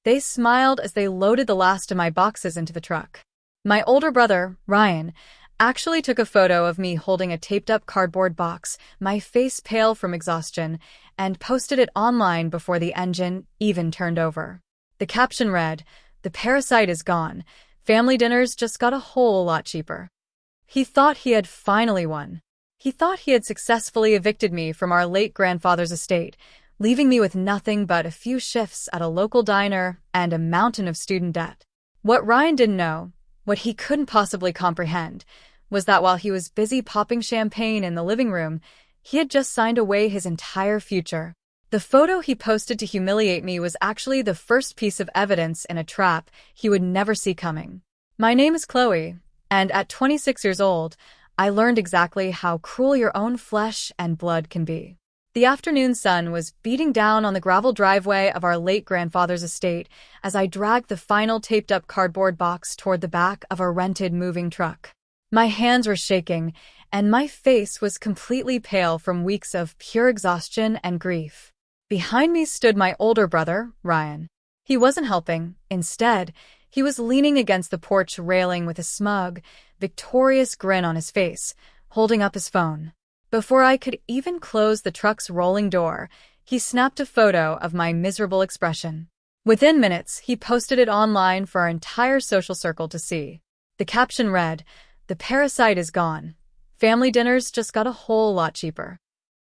They smiled as they loaded the last of my boxes into the truck. My older brother, Ryan, actually took a photo of me holding a taped-up cardboard box, my face pale from exhaustion, and posted it online before the engine even turned over. The caption read, "The Parasite is gone. Family dinners just got a whole lot cheaper." He thought he had finally won. He thought he had successfully evicted me from our late grandfather's estate, leaving me with nothing but a few shifts at a local diner and a mountain of student debt. What Ryan didn't know, what he couldn't possibly comprehend, was that while he was busy popping champagne in the living room, he had just signed away his entire future. The photo he posted to humiliate me was actually the first piece of evidence in a trap he would never see coming. My name is Chloe, and at 26 years old, I learned exactly how cruel your own flesh and blood can be. The afternoon sun was beating down on the gravel driveway of our late grandfather's estate as I dragged the final taped-up cardboard box toward the back of a rented moving truck. My hands were shaking, and my face was completely pale from weeks of pure exhaustion and grief. Behind me stood my older brother, Ryan. He wasn't helping. Instead, he was leaning against the porch railing with a smug, victorious grin on his face, holding up his phone. Before I could even close the truck's rolling door, he snapped a photo of my miserable expression. Within minutes, he posted it online for our entire social circle to see. The caption read, "The Parasite is gone. Family dinners just got a whole lot cheaper."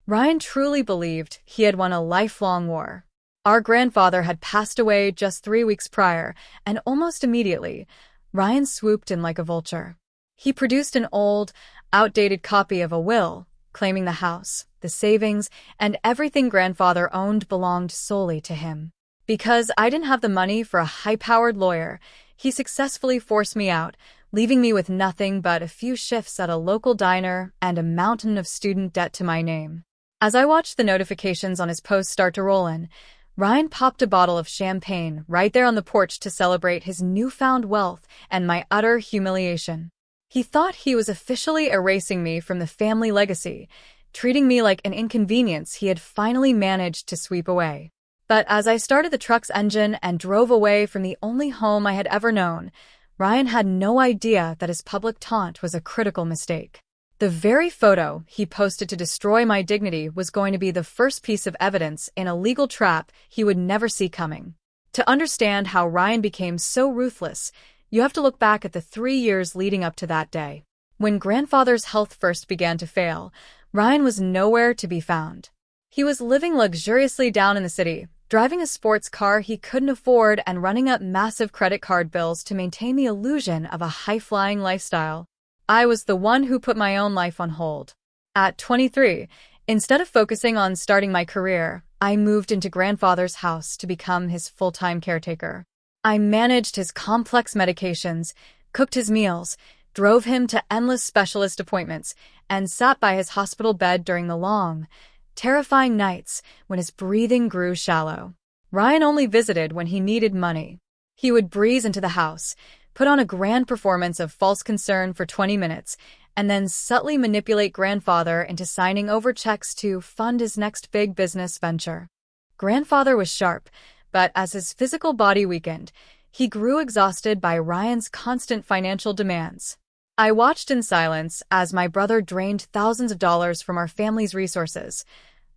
Ryan truly believed he had won a lifelong war. Our grandfather had passed away just 3 weeks prior, and almost immediately, Ryan swooped in like a vulture. He produced an old, outdated copy of a will, claiming the house, the savings, and everything grandfather owned belonged solely to him. Because I didn't have the money for a high-powered lawyer, he successfully forced me out, leaving me with nothing but a few shifts at a local diner and a mountain of student debt to my name. As I watched the notifications on his post start to roll in, Ryan popped a bottle of champagne right there on the porch to celebrate his newfound wealth and my utter humiliation. He thought he was officially erasing me from the family legacy, treating me like an inconvenience he had finally managed to sweep away. But as I started the truck's engine and drove away from the only home I had ever known, Ryan had no idea that his public taunt was a critical mistake. The very photo he posted to destroy my dignity was going to be the first piece of evidence in a legal trap he would never see coming. To understand how Ryan became so ruthless, you have to look back at the 3 years leading up to that day. When grandfather's health first began to fail, Ryan was nowhere to be found. He was living luxuriously down in the city, driving a sports car he couldn't afford and running up massive credit card bills to maintain the illusion of a high-flying lifestyle. I was the one who put my own life on hold. At 23, instead of focusing on starting my career, I moved into grandfather's house to become his full-time caretaker. I managed his complex medications, cooked his meals, drove him to endless specialist appointments, and sat by his hospital bed during the long, terrifying nights when his breathing grew shallow. Ryan only visited when he needed money. He would breeze into the house, put on a grand performance of false concern for 20 minutes, and then subtly manipulate grandfather into signing over checks to fund his next big business venture. Grandfather was sharp, but as his physical body weakened, he grew exhausted by Ryan's constant financial demands. I watched in silence as my brother drained thousands of dollars from our family's resources,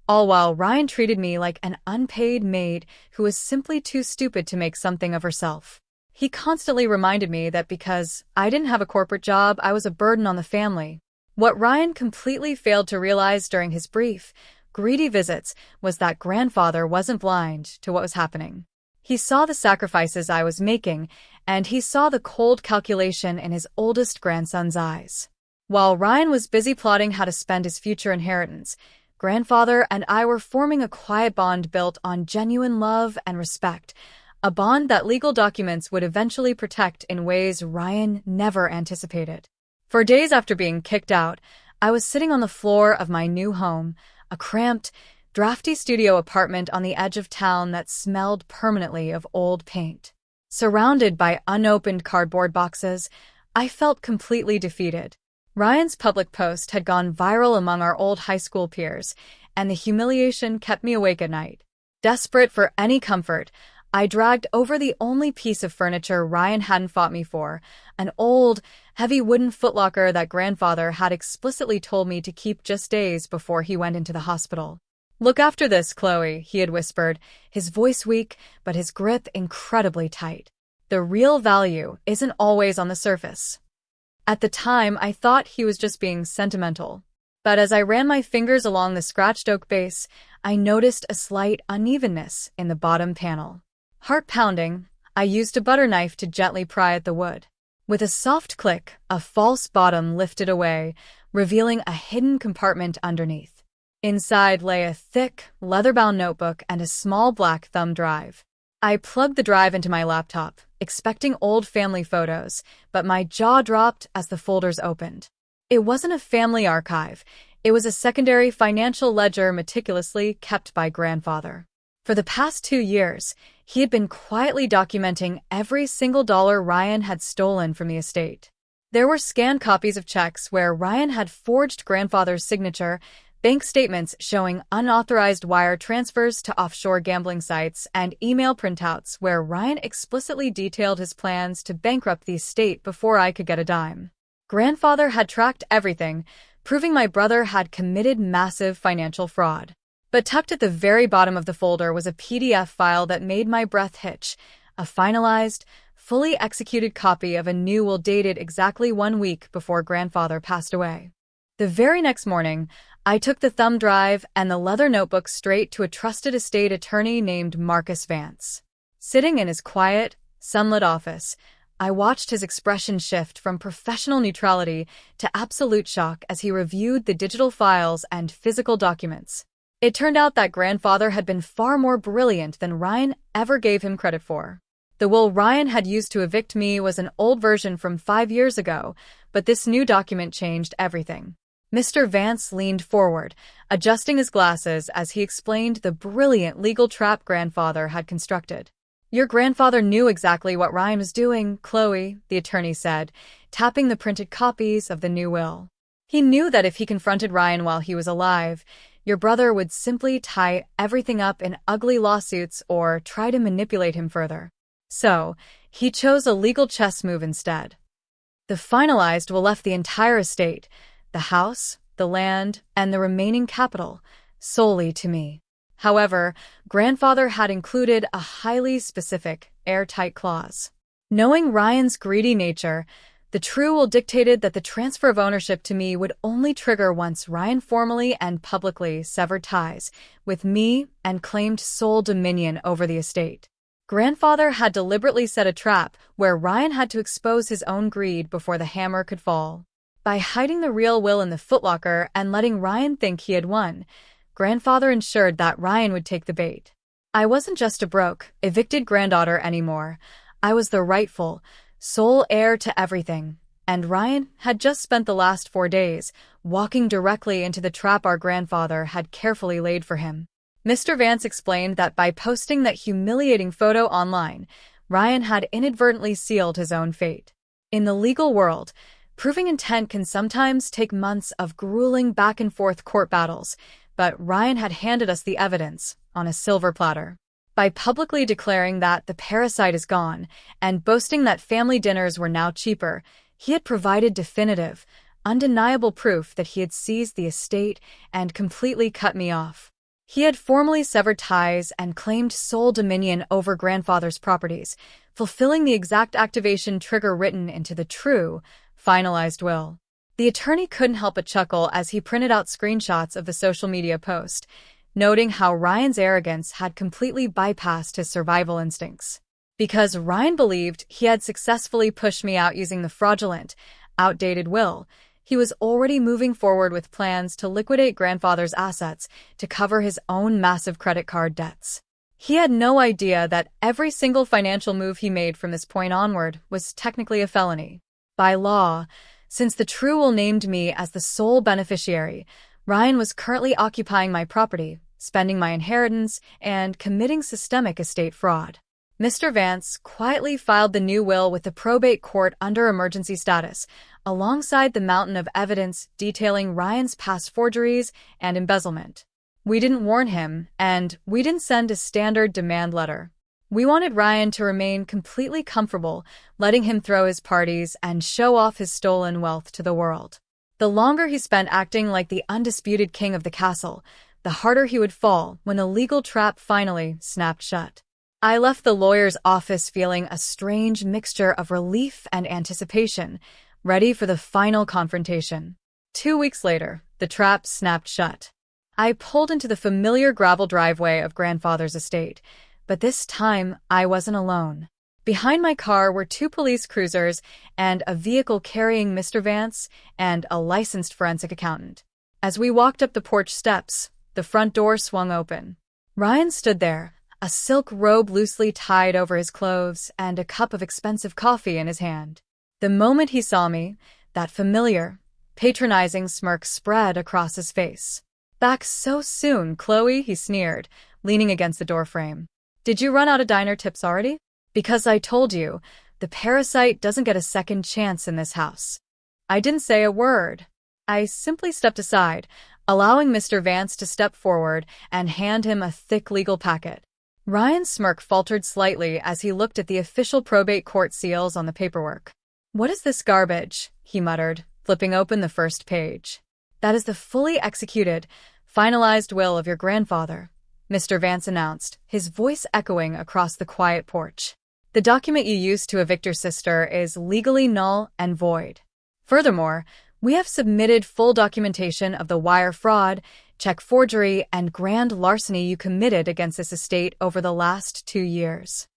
all while Ryan treated me like an unpaid maid who was simply too stupid to make something of herself. He constantly reminded me that because I didn't have a corporate job, I was a burden on the family. What Ryan completely failed to realize during his brief, greedy visits was that grandfather wasn't blind to what was happening. He saw the sacrifices I was making, and he saw the cold calculation in his oldest grandson's eyes. While Ryan was busy plotting how to spend his future inheritance, grandfather and I were forming a quiet bond built on genuine love and respect, a bond that legal documents would eventually protect in ways Ryan never anticipated. For days after being kicked out, I was sitting on the floor of my new home, a cramped, drafty studio apartment on the edge of town that smelled permanently of old paint. Surrounded by unopened cardboard boxes, I felt completely defeated. Ryan's public post had gone viral among our old high school peers, and the humiliation kept me awake at night. Desperate for any comfort, I dragged over the only piece of furniture Ryan hadn't fought me for, an old, heavy wooden footlocker that grandfather had explicitly told me to keep just days before he went into the hospital. "Look after this, Chloe," he had whispered, his voice weak, but his grip incredibly tight. "The real value isn't always on the surface." At the time, I thought he was just being sentimental. But as I ran my fingers along the scratched oak base, I noticed a slight unevenness in the bottom panel. Heart pounding, I used a butter knife to gently pry at the wood. With a soft click, a false bottom lifted away, revealing a hidden compartment underneath. Inside lay a thick, leather-bound notebook and a small black thumb drive. I plugged the drive into my laptop, expecting old family photos, but my jaw dropped as the folders opened. It wasn't a family archive. It was a secondary financial ledger meticulously kept by grandfather. For the past 2 years, he had been quietly documenting every single dollar Ryan had stolen from the estate. There were scanned copies of checks where Ryan had forged grandfather's signature, bank statements showing unauthorized wire transfers to offshore gambling sites, and email printouts where Ryan explicitly detailed his plans to bankrupt the estate before I could get a dime. Grandfather had tracked everything, proving my brother had committed massive financial fraud. But tucked at the very bottom of the folder was a PDF file that made my breath hitch, a finalized, fully executed copy of a new will dated exactly 1 week before grandfather passed away. The very next morning, I took the thumb drive and the leather notebook straight to a trusted estate attorney named Marcus Vance. Sitting in his quiet, sunlit office, I watched his expression shift from professional neutrality to absolute shock as he reviewed the digital files and physical documents. It turned out that grandfather had been far more brilliant than Ryan ever gave him credit for. The will Ryan had used to evict me was an old version from 5 years ago, but this new document changed everything. Mr. Vance leaned forward, adjusting his glasses as he explained the brilliant legal trap grandfather had constructed. "Your grandfather knew exactly what Ryan was doing, Chloe," the attorney said, tapping the printed copies of the new will. "He knew that if he confronted Ryan while he was alive, your brother would simply tie everything up in ugly lawsuits or try to manipulate him further. So, he chose a legal chess move instead. The finalized will left the entire estate, the house, the land, and the remaining capital, solely to me. However, grandfather had included a highly specific, airtight clause. Knowing Ryan's greedy nature, the true will dictated that the transfer of ownership to me would only trigger once Ryan formally and publicly severed ties with me and claimed sole dominion over the estate. Grandfather had deliberately set a trap where Ryan had to expose his own greed before the hammer could fall. By hiding the real will in the footlocker and letting Ryan think he had won, grandfather ensured that Ryan would take the bait. I wasn't just a broke, evicted granddaughter anymore. I was the rightful, sole heir to everything, and Ryan had just spent the last 4 days walking directly into the trap our grandfather had carefully laid for him. Mr. Vance explained that by posting that humiliating photo online, Ryan had inadvertently sealed his own fate. In the legal world, proving intent can sometimes take months of grueling back-and-forth court battles, but Ryan had handed us the evidence on a silver platter. By publicly declaring that the Parasite is gone and boasting that family dinners were now cheaper, he had provided definitive, undeniable proof that he had seized the estate and completely cut me off. He had formally severed ties and claimed sole dominion over grandfather's properties, fulfilling the exact activation trigger written into the true, finalized will. The attorney couldn't help but chuckle as he printed out screenshots of the social media post, noting how Ryan's arrogance had completely bypassed his survival instincts. Because Ryan believed he had successfully pushed me out using the fraudulent, outdated will, he was already moving forward with plans to liquidate grandfather's assets to cover his own massive credit card debts. He had no idea that every single financial move he made from this point onward was technically a felony. By law, since the true will named me as the sole beneficiary, Ryan was currently occupying my property, spending my inheritance, and committing systemic estate fraud. Mr. Vance quietly filed the new will with the probate court under emergency status, alongside the mountain of evidence detailing Ryan's past forgeries and embezzlement. We didn't warn him, and we didn't send a standard demand letter. We wanted Ryan to remain completely comfortable, letting him throw his parties and show off his stolen wealth to the world. The longer he spent acting like the undisputed king of the castle, the harder he would fall when the legal trap finally snapped shut. I left the lawyer's office feeling a strange mixture of relief and anticipation, ready for the final confrontation. 2 weeks later, the trap snapped shut. I pulled into the familiar gravel driveway of grandfather's estate, but this time I wasn't alone. Behind my car were 2 police cruisers and a vehicle carrying Mr. Vance and a licensed forensic accountant. As we walked up the porch steps, the front door swung open. Ryan stood there, a silk robe loosely tied over his clothes and a cup of expensive coffee in his hand. The moment he saw me, that familiar, patronizing smirk spread across his face. "Back so soon, Chloe," he sneered, leaning against the doorframe. "Did you run out of diner tips already? Because I told you, the Parasite doesn't get a second chance in this house." I didn't say a word. I simply stepped aside, allowing Mr. Vance to step forward and hand him a thick legal packet. Ryan's smirk faltered slightly as he looked at the official probate court seals on the paperwork. "What is this garbage?" he muttered, flipping open the first page. "That is the fully executed, finalized will of your grandfather," Mr. Vance announced, his voice echoing across the quiet porch. "The document you used to evict your sister is legally null and void. Furthermore, we have submitted full documentation of the wire fraud, check forgery, and grand larceny you committed against this estate over the last 2 years.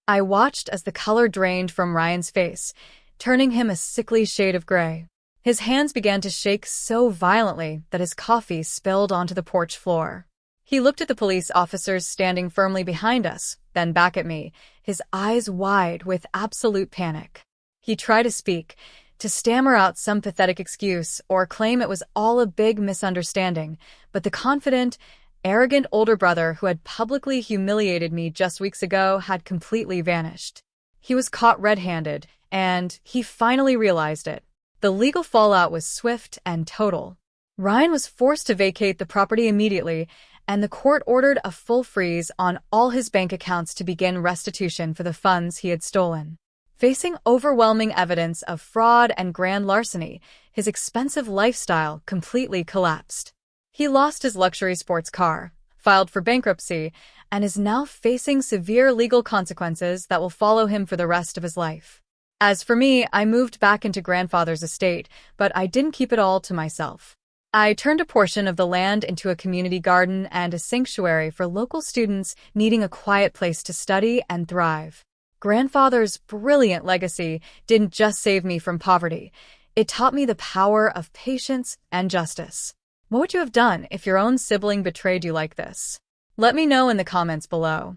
I watched as the color drained from Ryan's face, turning him a sickly shade of gray. His hands began to shake so violently that his coffee spilled onto the porch floor. He looked at the police officers standing firmly behind us, then back at me, his eyes wide with absolute panic. He tried to speak, to stammer out some pathetic excuse or claim it was all a big misunderstanding, but the confident, arrogant older brother who had publicly humiliated me just weeks ago had completely vanished. He was caught red-handed, and he finally realized it. The legal fallout was swift and total. Ryan was forced to vacate the property immediately, and the court ordered a full freeze on all his bank accounts to begin restitution for the funds he had stolen. Facing overwhelming evidence of fraud and grand larceny, his expensive lifestyle completely collapsed. He lost his luxury sports car, filed for bankruptcy, and is now facing severe legal consequences that will follow him for the rest of his life. As for me, I moved back into grandfather's estate, but I didn't keep it all to myself. I turned a portion of the land into a community garden and a sanctuary for local students needing a quiet place to study and thrive. Grandfather's brilliant legacy didn't just save me from poverty. It taught me the power of patience and justice. What would you have done if your own sibling betrayed you like this? Let me know in the comments below.